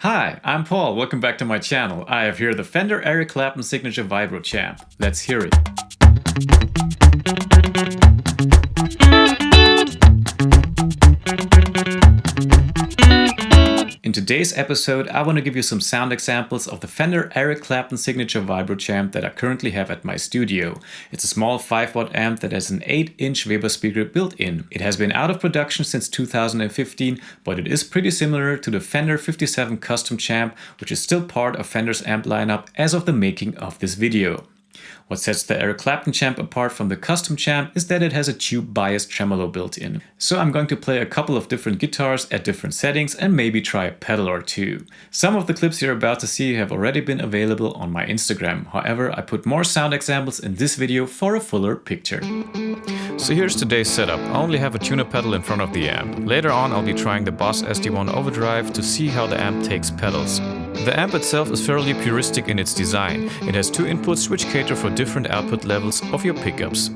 Hi, I'm Paul. Welcome back to my channel. I have here the Fender Eric Clapton Signature Vibro Champ. Let's hear it. In today's episode, I want to give you some sound examples of the Fender Eric Clapton Signature Vibro Champ that I currently have at my studio. It's a small 5-watt amp that has an 8-inch Weber speaker built in. It has been out of production since 2015, but it is pretty similar to the Fender 57 Custom Champ, which is still part of Fender's amp lineup as of the making of this video. What sets the Eric Clapton Champ apart from the Custom Champ is that it has a tube-biased tremolo built in. So I'm going to play a couple of different guitars at different settings and maybe try a pedal or two. Some of the clips you're about to see have already been available on my Instagram. However, I put more sound examples in this video for a fuller picture. So here's today's setup. I only have a tuner pedal in front of the amp. Later on I'll be trying the Boss SD1 overdrive to see how the amp takes pedals. The amp itself is fairly puristic in its design. It has two inputs which cater for different output levels of your pickups.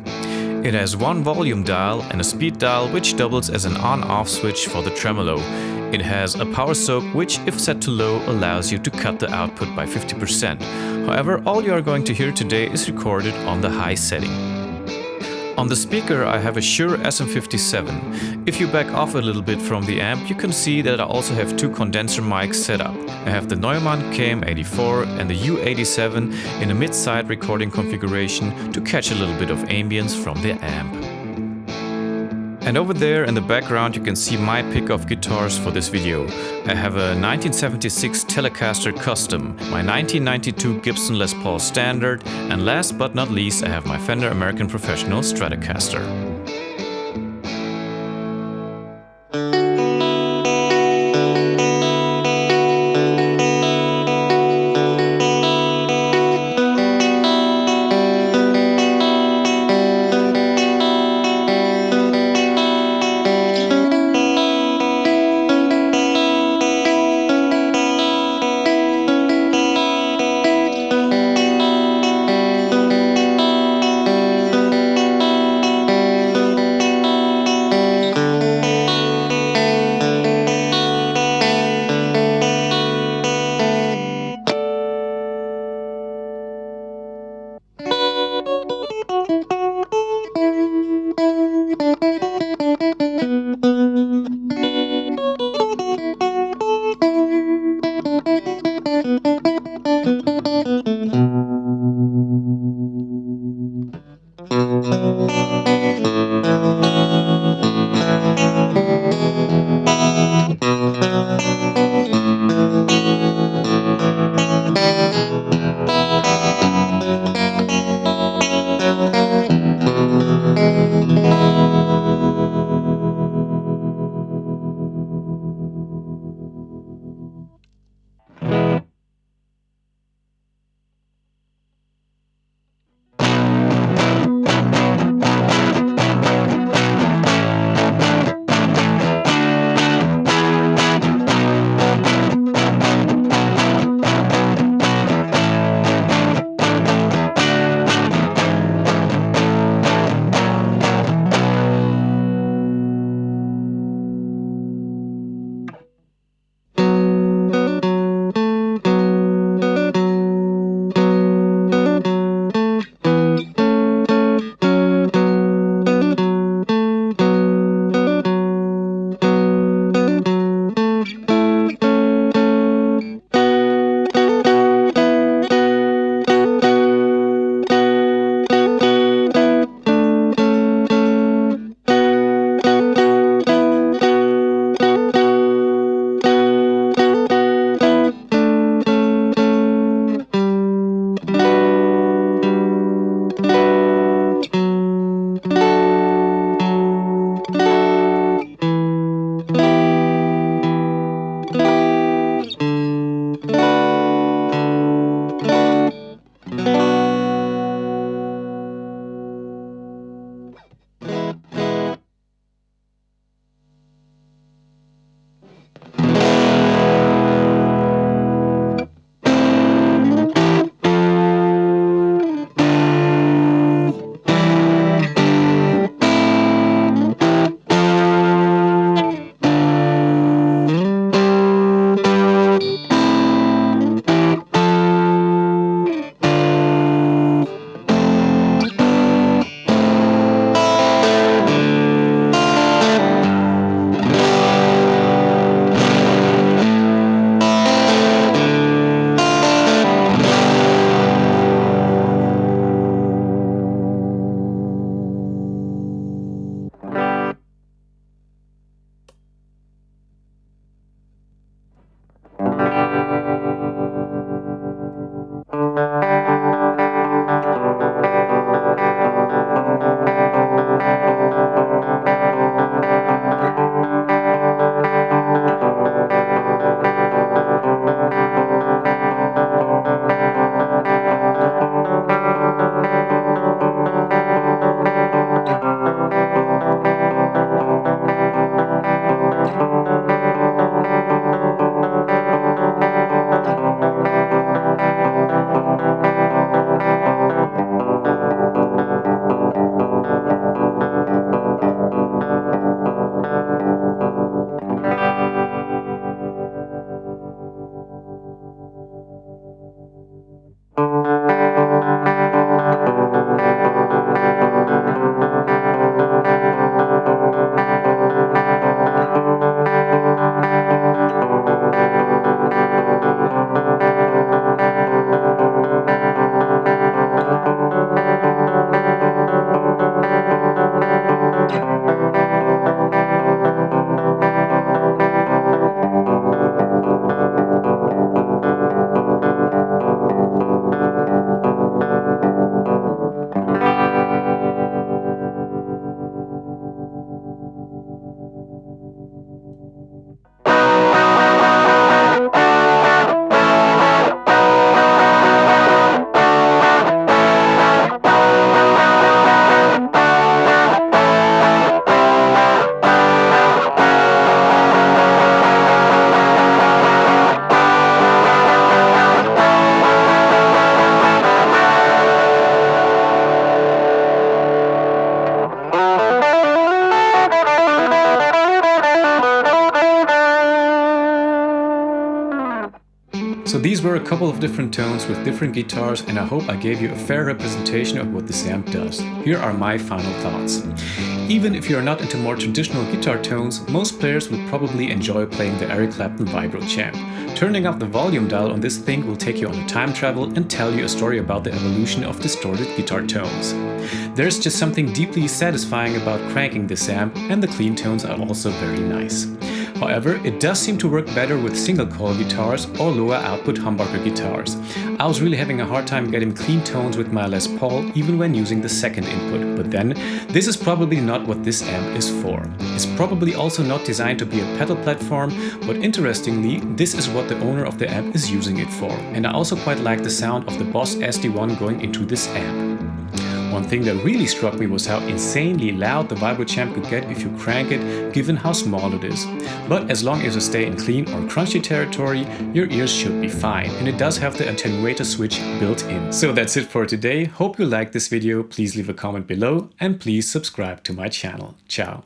It has one volume dial and a speed dial which doubles as an on-off switch for the tremolo. It has a power soak which, if set to low, allows you to cut the output by 50%. However, all you are going to hear today is recorded on the high setting. On the speaker I have a Shure SM57. If you back off a little bit from the amp, you can see that I also have two condenser mics set up. I have the Neumann KM84 and the U87 in a mid-side recording configuration to catch a little bit of ambience from the amp. And over there in the background you can see my pick of guitars for this video. I have a 1976 Telecaster Custom, my 1992 Gibson Les Paul Standard, and last but not least I have my Fender American Professional Stratocaster. So these were a couple of different tones with different guitars, and I hope I gave you a fair representation of what this amp does. Here are my final thoughts. Even if you are not into more traditional guitar tones, most players will probably enjoy playing the Eric Clapton Vibro champ. Turning up the volume dial on this thing will take you on a time travel and tell you a story about the evolution of distorted guitar tones. There's just something deeply satisfying about cranking this amp, and the clean tones are also very nice. However, it does seem to work better with single coil guitars or lower output humbucker guitars. I was really having a hard time getting clean tones with my Les Paul, even when using the second input, but then this is probably not what this amp is for. It's probably also not designed to be a pedal platform, but interestingly, this is what the owner of the amp is using it for. And I also quite like the sound of the Boss SD1 going into this amp. One thing that really struck me was how insanely loud the Vibro champ could get if you crank it, given how small it is. But as long as you stay in clean or crunchy territory, your ears should be fine, and it does have the attenuator switch built in. So that's it for today. Hope you liked this video. Please leave a comment below and please subscribe to my channel. Ciao.